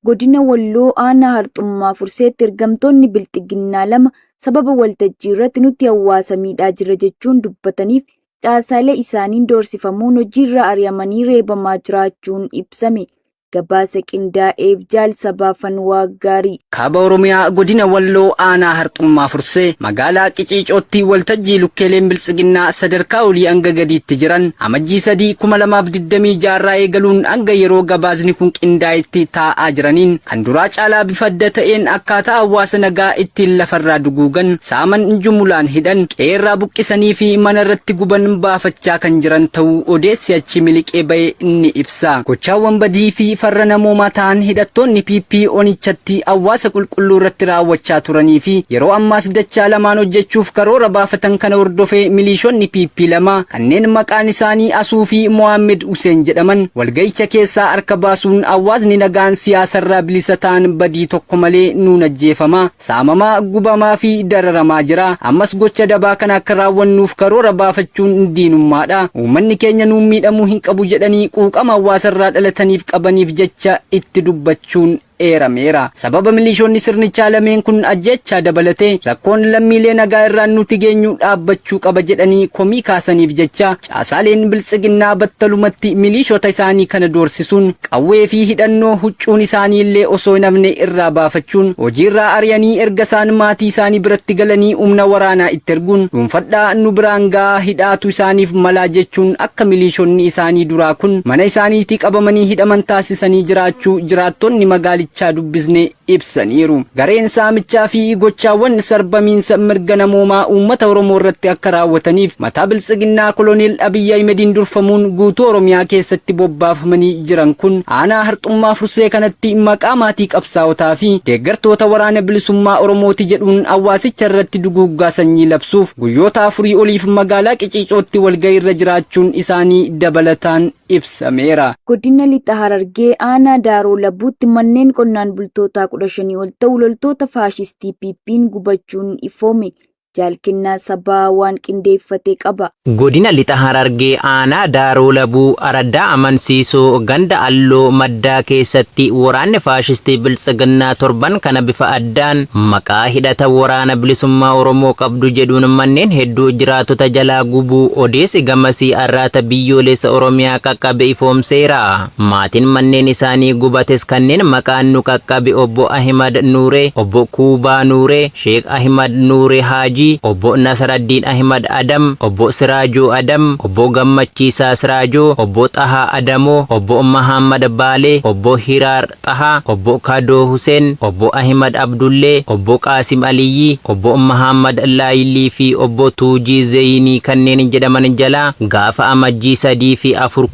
Godina Walloo aanaa Harxummaa Furseetti ergamtoonni bilxiginnaa lama sababa waltajjii irratti nuti hawaasa miidhaa jira jechuun dubbataniif caasaalee isaaniin doorsifamuun hojiirra ari'amanii reebamaa jiraachuun ibsame. Gabaasa qindaa'eef jaalsabaafan waaggaarii. Kaaba Oromiyaa godina Walloo aanaa Harxummaa Fursee magaalaa Qiciicootti waltajjii lukkeeleen biltsiginnaa sadarkaa olii hanga gadiitti jiran amajjii 3 2026 irraa eegaluun hanga yeroo gabaasni kun qindaa'etti taa'aa jiraniin kan duraa caalaa bifa adda ta'een akkaataa hawaasa nagaa ittiin lafarraa duguugan saaman jumulaan hidhan qeerraa buqqisanii fi mana irratti guban baafachaa kan jiran ta'uu odeessi achi miliqee ba'e inni ibsa. Gochaawwan badii fi farra namoomaa ta'an hidhattoonni PP onichatti hawaasa qulqulluu irratti raawwachaa turanii fi yeroo ammaas dachaa lamaan hojjechuuf karoora baafatan kana hordofee milishoonni PP lama kanneen maqaan isaanii Asuu fi Mohammed Hussein jedhaman walga'icha keessaa harka baasuun hawaasni nagaan siyaasarraa bilisa ta'an badii tokko malee nuun ajjeefama, saamamaa, gubamaa fi dararamaa jira. Ammas gocha dabaa kana akka raawwannuuf karoora baafachuun diinummaadha. Uummanni keenya nuun miidhamuu hin qabu jedhanii quuqama hawaasarraa dhalataniif qabaniif jecha itti dubbachuun eerameera. Sababa milishoonni sirnichaa lameen kun ajjechaa dabalatee rakkoon lammiilee nagaa irraan nuti geenyu dhaabbachuu qaba jedhanii komii kaasaniif jecha caasaaleen biltsiginnaa battalumatti milishoota isaanii kana doorsisuun qawwee fi hidhannoo huccuun isaanii illee osoo hin hafne irraa baafachuun hojiirraa ari'anii erga isaan maatii isaanii biratti galanii humna waraanaa itti erguun dhuunfadhaa nu biraan gahaa hidhaatu isaaniif malaa jechuun akka milishoonni isaanii duraa kun mana isaaniitii qabamanii hidhaman taasisanii jiraachuu jiraattonni magaalichaa dubbisne ibsaniiru. Gareen saamichaa fi gochaawwan sarbamiinsa mirga namoomaa uummata Oromoo irratti akka raawwataniif mataa biltsiginnaa koloneel Abiyyi Ahmediin durfamuun guutuu Oromiyaa keessatti bobbaafamanii jiran kun aanaa Harxummaa Fursee kanatti maqaa maatii qabsaa'otaa fi deeggartoota waraana bilisummaa Oromooti jedhuun hawaasicha irratti duguuggaa sanyii labsuuf guyyoota 4 oliif magaalaa Qiciicootti walga'iirra jiraachuun isaanii dabalataan ibsameera. Godina Lixa Harargee aanaa Daaroo Labuutti manneen qonnaan bultootaa 15 ol ta'u loltoota faashistii PP'n gubachuun ifoome. Jaalkennaa sabaa waan qindeeffatee qaba. Godina Lixa Harargee aanaa Daaroo Labuu araddaa amansiisoo ganda Alloo Maddaa keessatti waraanni faashistii biltsiginnaa torban kana bifa addaan maqaa hidhata waraana bilisummaa Oromoo qabdu jedhuun manneen hedduu jiraatota jalaa gubuu odeessi gamasii arraata biyyoolessa Oromiyaa qaqqabe ifoomseera. Maatiin manneen isaanii gubates kanneen maqaan nu qaqqabe obbo Ahimad Nuuree, obbo Kuubaa Nuuree, Sheek Ahimad Nuuree Haaji, obbo Nasraddin Ahmad Adam, obbo Siraajoo Adam, obbo Gammachiisaa Siraajoo, obbo Xahaa Adamoo, obbo Muhammad Baalee, obbo Hiraar Xahaa, obbo Kadoo Hussein, obbo Ahmad Abdullee, obbo Qaasim Aliyyi, obbo Muhammad Laayilii fi obbo Tuujii Zeyinii kanneen jedhaman jalaa gaafa amajjii 3 fi 4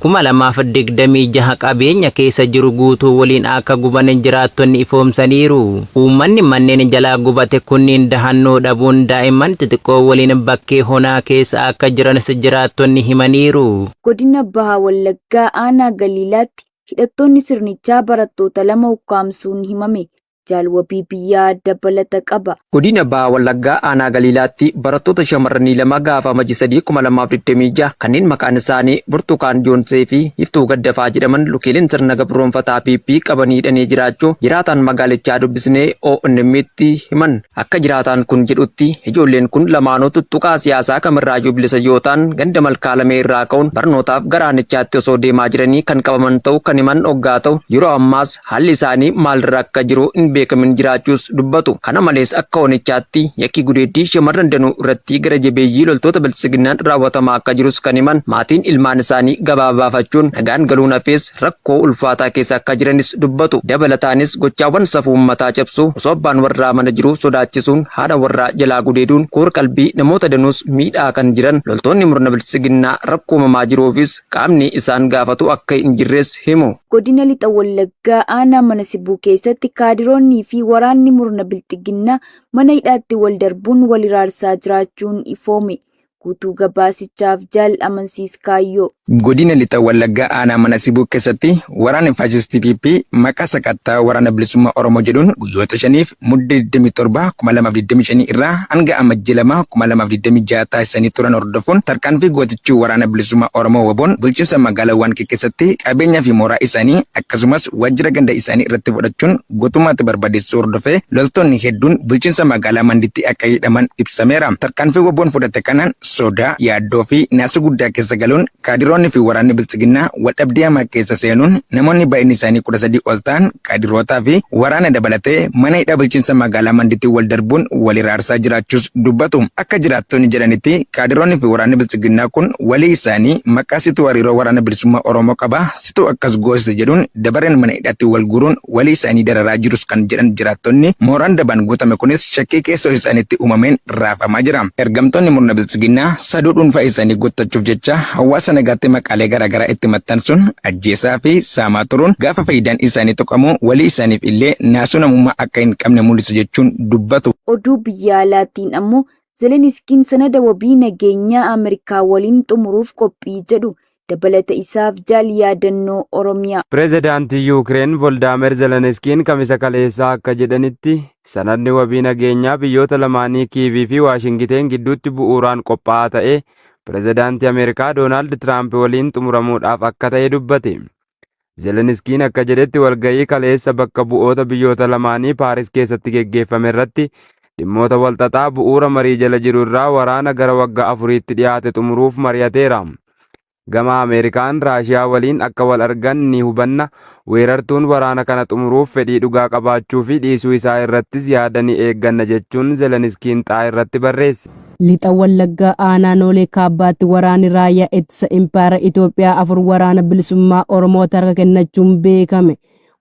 2026 qabeenya keessa jiru guutuu waliin akka guban jiraattonni ifoomsaniiru. Uummanni manneen jalaa gubate kunniin dahannoo dhabuun daa'imman xixiqqoo waliin bakkee honaa keessa akka jiran jiraattonni himaniiru. Godina Bahaa Wallaggaa aanaa Galiilaatti hidhattoonni sirnichaa barattoota 2 ukkaamsuun himame. Jaalwabii biyyaa dabalata qaba. Godina Bahaa Wallaggaa aanaa Galiilaatti barattoota shamarranii 2 gaafa amajjii 3 2026 kanneen maqaan isaanii Burtukaan Joonsee fi Iftuu Gaddafaa jedhaman lukeeleen sirna gabroonfataa PP qabanii hidhanii jiraachuu jiraataan magaalichaa dubbisnee ONM'tti himan. Akka jiraataan kun jedhutti ijoolleen kun lamaanuu tuttuqaa siyaasaa kamirraayuu bilisa yoo ta'an ganda Malkaalamee irraa ka'uun barnootaaf gara aanichaatti osoo deemaa jiranii kan qabaman ta'uu kan himan hoggaa ta'u yeroo ammaas haalli isaanii maalirra akka jiru beekamin jiraachuus dubbatu. Kana malees akka onichaatti yakki gudeeddii shamarran danuu irratti gara jabeeyyii loltoota biltsiginnaan raawwatamaa akka jirus kan himan maatiin ilmaan isaanii gabaa baafachuun nagaan galuun hafees rakkoo ulfaataa keessa akka jiranis dubbatu. Dabalataanis gochaawwan safuu uummataa cabsuu osoo abbaan warraa mana jiru sodaachisuun haadha warraa jalaa gudeeduun koor qalbii namoota danuus miidhaa kan jiran loltoonni murna biltsiginnaa rakkoo uumamaa jiruufis qaamni isaan gaafatu akka hin jirres himu. Godina Lixa Wallaggaa aanaa Mana Sibuu keessatti kaadiroonni fi waraanni murna biltsiginnaa mana hidhaatti wal darbuun wal iraarsaa jiraachuun ifoome. Guutuu gabaasichaaf Jaal Amansiis Kaayyoo. Godina Lixa Wallaggaa aanaa mana Sibuu keessatti waraanni faashistii PP maqaa sakattaa waraana bilisummaa Oromoo jedhuun guyyoota 5f muddee 27 2025 irraa hanga amajjii 2 2026 taasisanii turan hordofuun tarkaanfii gootichuu waraana bilisummaa Oromoo waboon bulchiinsa magaalaawwan keessatti qabeenyaa fi mooraa isaanii akkasumas waajjira ganda isaanii irratti fudhachuun guutummaatti barbadeessuu hordofee loltoonni hedduun bulchiinsa magaalaa Manditti akka hidhaman ibsameera. Tarkaanfii waboon fudhate kanaan sodaa, yaaddoo fi naasuu guddaa keessa galuun kaadiroonni fi waraanni bilchiginaa waldhabdee hamaa keessa seenuun namoonni baay'inni isaanii 13 ol ta'an kaadirootaa fi waraana dabalatee mana hidhaa bulchiinsa magaalaa Manditti wal darbuun wal iraarsaa jiraachuus dubbatu. Akka jiraattonni jedhanitti kaadiroonni fi waraanni bilchiginaa kun walii isaanii maqaa situu hariiroo waraana bilisummaa Oromoo qaba situu akkas goosise jedhuun dabareen mana hidhaatti wal guuruun walii isaanii dararaa jirus kan jedhan jiraattonni mooraan dabaan guutame kunis shakkii keessoo isaaniitti uumameen raafamaa jira. Ergamtoonni murna bilchiginaa saduu dhuunfaa isaanii guuttachuuf jecha hawaasa nagaatti maqaalee garaagaraa itti maxxansuun ajjeesaa fi saamaa turuun gaafa faayidaan isaanii tuqamu walii isaaniif illee naasuu namummaa akka hin qabne mul'isu jechuun dubbatu. Oduu biyya alaatiin ammoo Zeleniskiin sanada wabii nageenyaa Ameerikaa waliin xumuruuf qophii jedhu dabalata isaaf Jaal yaadannoo Oromiyaa. Pireezidaantii Yuukireen Volodaamer Zeleniskiin kamisa kaleessaa akka jedhanitti sanadni wabii nageenyaa biyyoota lamaanii Kiivii fi Waashingiteen gidduutti bu'uuraan qophaa'aa ta'e Pireezidaantii Ameerikaa Doonaald Tiraamp waliin xumuramuudhaaf akka ta'e dubbate. Zeleniskiin akka jedhetti walgahii kaleessa bakka bu'oota biyyoota lamaanii Paaris keessatti geggeeffame irratti dhimmoota walxaxaa bu'uura marii jala jiru irraa waraana gara waggaa 4tti dhiyaate xumuruuf mari'ateera. Gama Ameerikaan Raashiyaa waliin akka wal argan ni hubanna. Weerartuun waraana kana xumuruuf fedhii dhugaa qabaachuu fi dhiisuu isaa irrattis yaada ni eegganna jechuun Zeleniskiin xaa irratti barreesse. Lixa Wallaggaa aanaa Noolee Kaabbaatti waraanni raayyaa ittisa Impaayera Itoophiyaa 4 waraana bilisummaa Oromoo harka kennachuun beekame.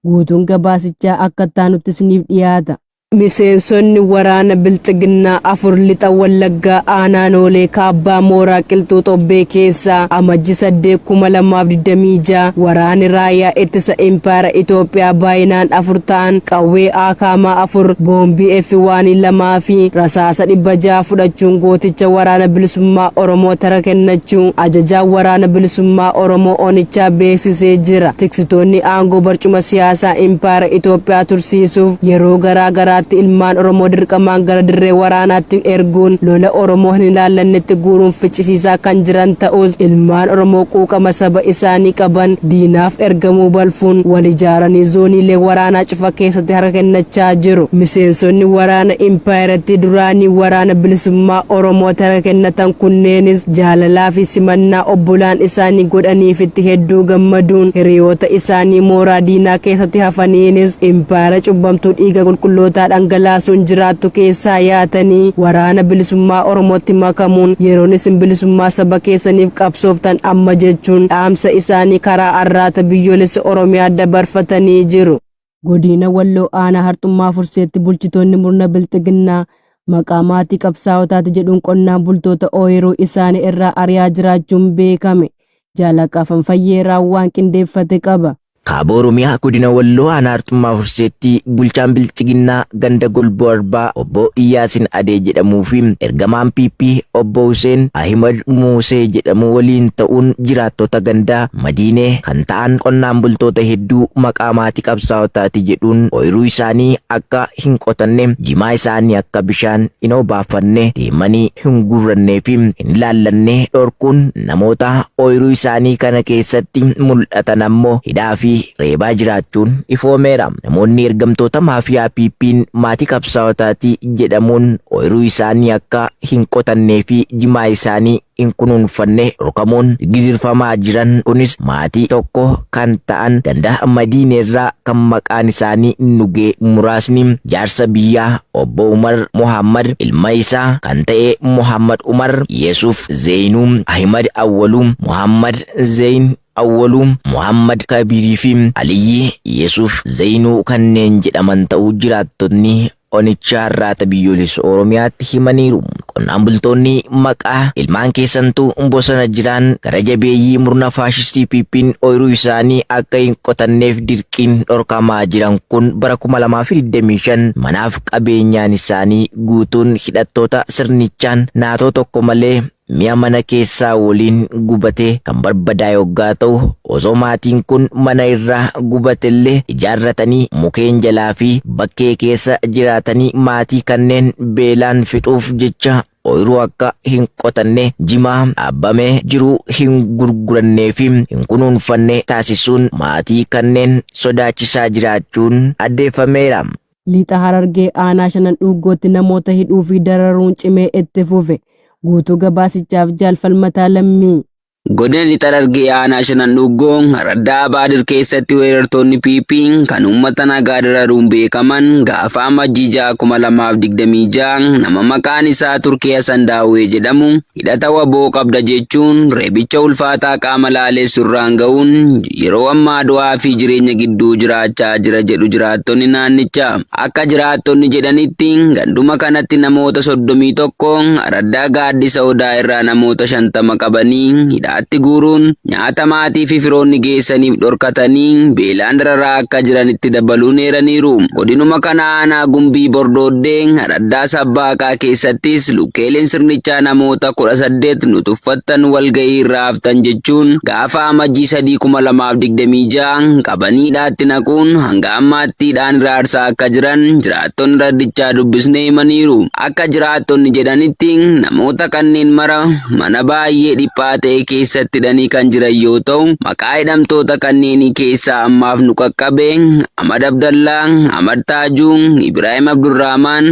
Guutuun gabaasichaa akka taanutti isiniif dhiyaata. Miseensonni waraana bilxiginnaa 4 lixa Wallaggaa aanaa Noolee Kaabbaa mooraa qilxuu Xobbee keessaa amajji 8 2026 waraanni raayyaa ittisa Impaayera Itoophiyaa baay'inaan 4 ta'an qawwee Akaamaa 4 boombii F2 fi rasaasa 600 fudhachuun gooticha waraana bilisummaa Oromoo harka kennachuu ajajaa waraana bilisummaa Oromoo Onichaa beeksisee jira. Tiksitoonni aangoo barcuma siyaasaa Impaayera Itoophiyaa tursiisuuf yeroo garaa ilmaan Oromoo dirqamaan gara dirree waraanaatti erguun lola Oromoo hin ilaallannetti guuruun ficcisiisaa kan jiran ta'us ilmaan Oromoo quuqama saba isaanii qaban diinaaf ergamuu balfuun wal ijaaranii zooniilee waraanaa cufa keessatti harka kennachaa jiru. Miseensonni waraana Impaayeratti duraanii waraana bilisummaa Oromoo harka kennatan kunneenis jaalalaa fi simannaa obbolaan isaanii godhaniifitti hedduu gammaduun hiriyoota isaanii mooraa diinaa keessatti hafaniinis Impaayera cubbamtuu dhiiga qulqulloota dhangalaasuun jiraattu keessaa yaatanii waraana bilisummaa Oromootti makamuun yeroon isin bilisummaa saba keessaniif qabsooftan amma jechuun dhaamsa isaanii karaa arraata biyyoolessa Oromiyaa dabarfatanii jiru. Godina Walloo aanaa Harxummaa Furseetti bulchitoonni murna bilxiginnaa maqaa maatii qabsaa'otaati jedhuun qonnaan bultoota ooyiruu isaanii irraa ari'aa jiraachuun beekame. Jaalaqaafan fayyeeraa waan qindeeffate qaba. Kaaba Oromiyaa godina Walloo aanaa Harxummaa Furseetti bulchaan bilchiginnaa ganda Golboo Arbaa obbo Iyyaasin Adee jedhamuu fi ergamaan PP obbo Huseen Ahimad Muusee jedhamu waliin ta'uun jiraattota gandaa Madiinee kan ta'an qonnaan bultoota hedduu maqaa maatii qabsaa'otaati jedhuun ooyiruu isaanii akka hin qotanne jimaa isaanii akka bishaan hin obaafanne deemanii hin gurrannee fi hin ilaallanne dhorkuun namoota ooyiruu isaanii kana keessatti mul'atan ammoo hidhaa fi reebaa jiraachuun ifoomeera. Namoonni ergamtoota maafiyaa PP'n maatii qabsaa'otaati jedhamuun ooyiruu isaanii akka hin qotannee fi jimaa isaanii hin kunuunfanne dhorkamuun gidirfamaa jiran kunis maatii tokko kan ta'an ganda Madiineerraa kan maqaan isaanii Nugee muraasni jaarsa biyyaa obbo Umar Muhammad ilma isaa kan ta'e Muhammad Umar Yesuuf Zeenuu Ahimad Awwaluu Muhammad Zeyn Awwaluu Muhammad Kabirii fi Aliyyi Yesuuf Zeenuu kanneen jedhaman ta'uu jiraattonni Onichaa irraata biyyoolessa Oromiyaatti himaniiru. Qonnaan bultoonni maqaa ilmaan keessantuu bosona jiran gara jabeeyyii murna faashistii PP'n ooyiruu isaanii akka hin qotanneef dirqiin dhorkamaa jiran kun bara 2025 manaaf qabeenyaan isaanii guutuun hidhattoota sirnichaan naatoo tokko malee mi'a mana keessaa waliin gubatee kan barbadaa'e yoggaa ta'u, osoo maatiin kun mana irraa gubatellee ijaarratanii mukeen jalaa fi bakkee keessa jiraatanii maatii kanneen beelaan fixuuf jecha ooyiruu akka hin qotanne jimaa dhaabamee jiru hin gurgurannee fi hin kunuunfanne taasisuun maatii kanneen sodaachisaa jiraachuun addeeffameera. Lixa Harargee aanaa Shanan Dhuugootti namoota hidhuu fi dararuun cimee itti fufe. Guutuu gabaasichaaf Jaalfalmataa Lammii. Godina Lixa Harargee aanaa Shanan Dhuugoo Araddaa Baadir keessatti weerartoonni PP kan uummata nagaa dararuun beekaman gaafa Amajjii 2026 nama maqaan isaa Turkii Hasan Daawwee jedhamu hidhata waboo qabda jechuun reebicha ulfaataa qaama laaleessurraan ga'uun yeroo ammaa du'aa fi jireenya gidduu jiraachaa jira jedhu jiraattonni naannichaa. Akka jiraattonni jedhanitti ganduma kanatti namoota 31 Araddaa Gaaddisa Odaa irraa namoota 50 qabanii hidhaatti guuruun nyaata maatii fi firoonni geessaniif dhorkatanii beelaan dararaa akka jiranitti dabaluun eeraniiru. Godinuma kana aanaa Gumbii Bordooddee Araddaa Sabbaaqaa keessattis lukkeeleen sirnichaa namoota 18 nutuffattan walgahii irraa haftan jechuun gaafa Amajjii 2026 qabanii hidhaatti naquun hanga ammaatti hidhaan raarsaa akka jiran jiraattonni raddichaa dubbisnee himaniiru. Akka jiraattonni jedhanitti namoota kanneen mara mana baay'ee dhiphaa ta'e keessatti hidhanii kan jiran yoo ta'u, maqaa hidhamtoota kanneenii keessaa ammaaf nu qaqqabe Ahmad Abdallaa, Ahmad Taajuu, Ibrahim Abdurrahman,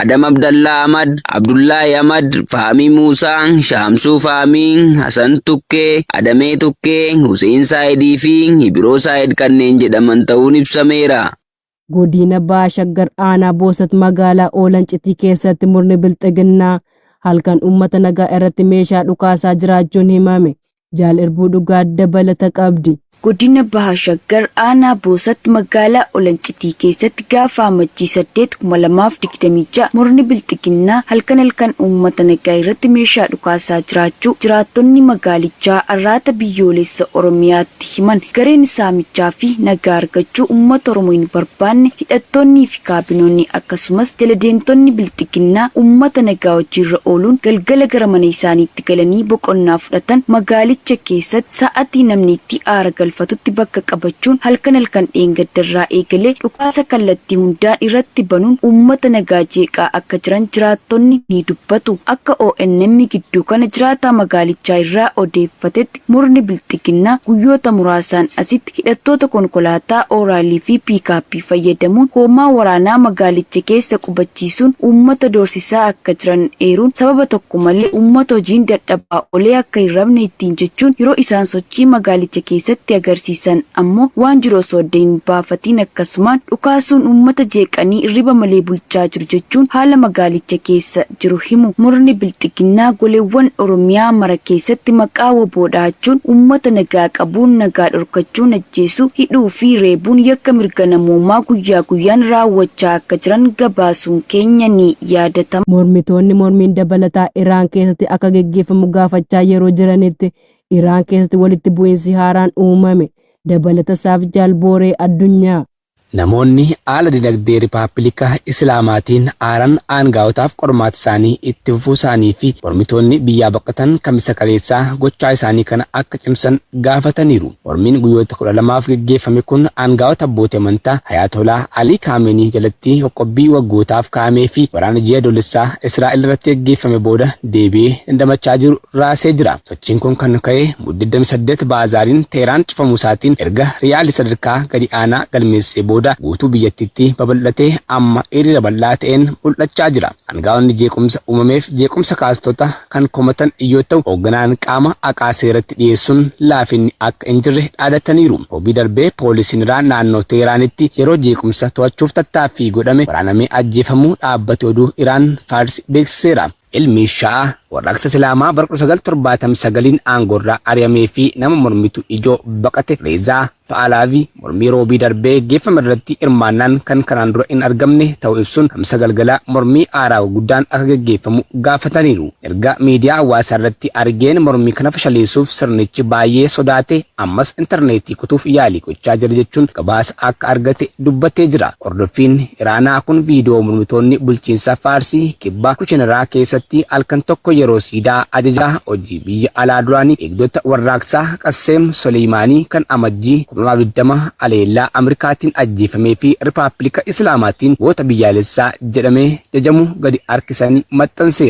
Adam Abdallaa Ahmad, Abdullahi Ahmad, Fahmii Muusaa, Shaamsuu Fahmii, Hasan Tukkee, Adamee Tukkee, Hussein Saayidii fi Ibiroo Saayid kanneen jedhaman ta'uun ibsameera. Godina Baashaggar aanaa Boosat magaalaa Olancitii keessatti murni bilxiginnaa halkan uummata nagaa irratti meeshaa dhukaasaa jiraachuun himame. Jaal Irbuu Dhugaa dabalata qabdi. Godina Baashaggar aanaa Boosat magaalaa Olancitii keessatti gaafa Amajjii 8 murni bilxiginnaa halkan uummata nagaa irratti meeshaa dhukaasaa jiraachuu jiraattonni magaalichaa arraata biyyoolessa Oromiyaatti himan. Gareen saamichaa fi nagaa argachuu uummata Oromoo hin barbaanne hidhattoonnii fi kaabinoonni akkasumas jaladeemtonni bilxiginnaa uummata nagaa hojiirra ooluun galgala gara mana isaaniitti galanii boqonnaa fudhatan magaalicha keessatti sa'atii namni itti aara galfatutti bakka qabachuun halkan dheengaddarraa eegalee dhukaasa kallattii hundaan irratti banuun uummata nagaa jeeqaa akka jiran jiraattonni ni dubbatu. Akka ONM gidduu kana jiraataa magaalichaa irraa odeeffatetti murni bilxiginnaa guyyoota muraasaan asitti hidhattoota konkolaataa ooraalii fi piikaappii fayyadamuun hoomaa waraanaa magaalicha keessa qubachiisuun uummata doorsisaa akka jiran eeruun sababa tokko malee uummata hojiin dadhabaa olee akka hin rabne ittiin jechuun yeroo isaan sochii magaalicha keessatti agarsiisan ammoo waan jiru osoo adda hin baafatiin akkasumaan dhukaasuun uummata jeeqanii irriba malee bulchaa jiru jechuun haala magaalicha keessa jiru himu. Murni bilxiginnaa goleewwan Oromiyaa mara keessatti maqaa waboo dhaachuun uummata nagaa qabuun nagaa dhorkachuun ajjeesuu hidhuu fi reebuun yakka mirga namoomaa guyyaa guyyaan raawwachaa akka jiran gabaasuun keenya ni yaadatama. Mormitoonni mormiin dabalataa Iraan keessatti akka geggeeffamu gaafachaa yeroo jiranitti Iraan keessatti walitti bu'iinsi haaraan uumame. Dabalata isaaf Jaal Booree Addunyaa. Namoonni haala dinagdee Rippaabilika Islaamaatiin aaran aangaa'otaaf qormaata isaanii itti fufuu isaanii fi mormitoonni biyyaa baqatan kamisa kaleessaa gochaa isaanii kana akka cimsan gaafataniiru. Mormiin guyyoota 12 geggeeffame kun aangaa'ota abbootii amantaa Hayaatolaa Alii Kaameenii jalatti qoqqobbii waggootaaf kaa'amee fi waraana ji'a adoolessaa Israa'el irratti geggeeffame booda deebi'ee dandamachaa jiru raasee jira. Sochiin kun kan ka'e muddee 28 Baazaariin Teeraan cufamuu isaatiin erga Riyaalii sadarkaa gadi aanaa galmeessee booda guutuu biyyattiitti babal'atee amma hiriira bal'aa ta'een mul'achaa jira. Aangaa'onni jeequmsa uumameef jeequmsa kaastota kan komatan yoo ta'u hoogganaan qaama haqaa seeratti dhiyeessuun laafinni akka hin jirre dhaadataniiru. Roobii darbee poolisiin Iraan naannoo Teeraanitti yeroo jeequmsa to'achuuf tattaaffii godhame waraanamee ajjeefamuu dhaabbate oduu Iraan Faars beeksiseera. Ilmi Sha'aa warraaqsa Islaamaa bara 1979 aangorraa ari'amee fi nama mormitu ijoo baqate Reezaa Fa'aalaafi mormii roobii darbee geggeeffame irratti hirmaannaan kan kanaan dura hin argamne ta'uu ibsuun kamisa galgala mormii aaraa guddaan akka geggeeffamu gaafataniiru. Erga miidiyaa hawaasaa irratti argeen mormii kana fashaleessuuf sirnichi baay'ee sodaate ammas intarneetii kutuuf yaalii gochaa jira jechuun gabaasa akka argate dubbatee jira. Hordoffiin Iraanaa kun viidiyoo mormitoonni bulchiinsa Faarsii kibba Kushinaraa keessa keessatti halkan tokko yeroo siidaa ajajaa hojii biyya alaa duraanii eegdota warraaqsaa Qasseem Soleimaanii kan amajjii 2020 aleellaa Ameerikaatiin ajjeefamee fi Rippaabilika Islaamaatiin goota biyyaalessaa jedhamee jajamu gadi harkisanii maxxanseera.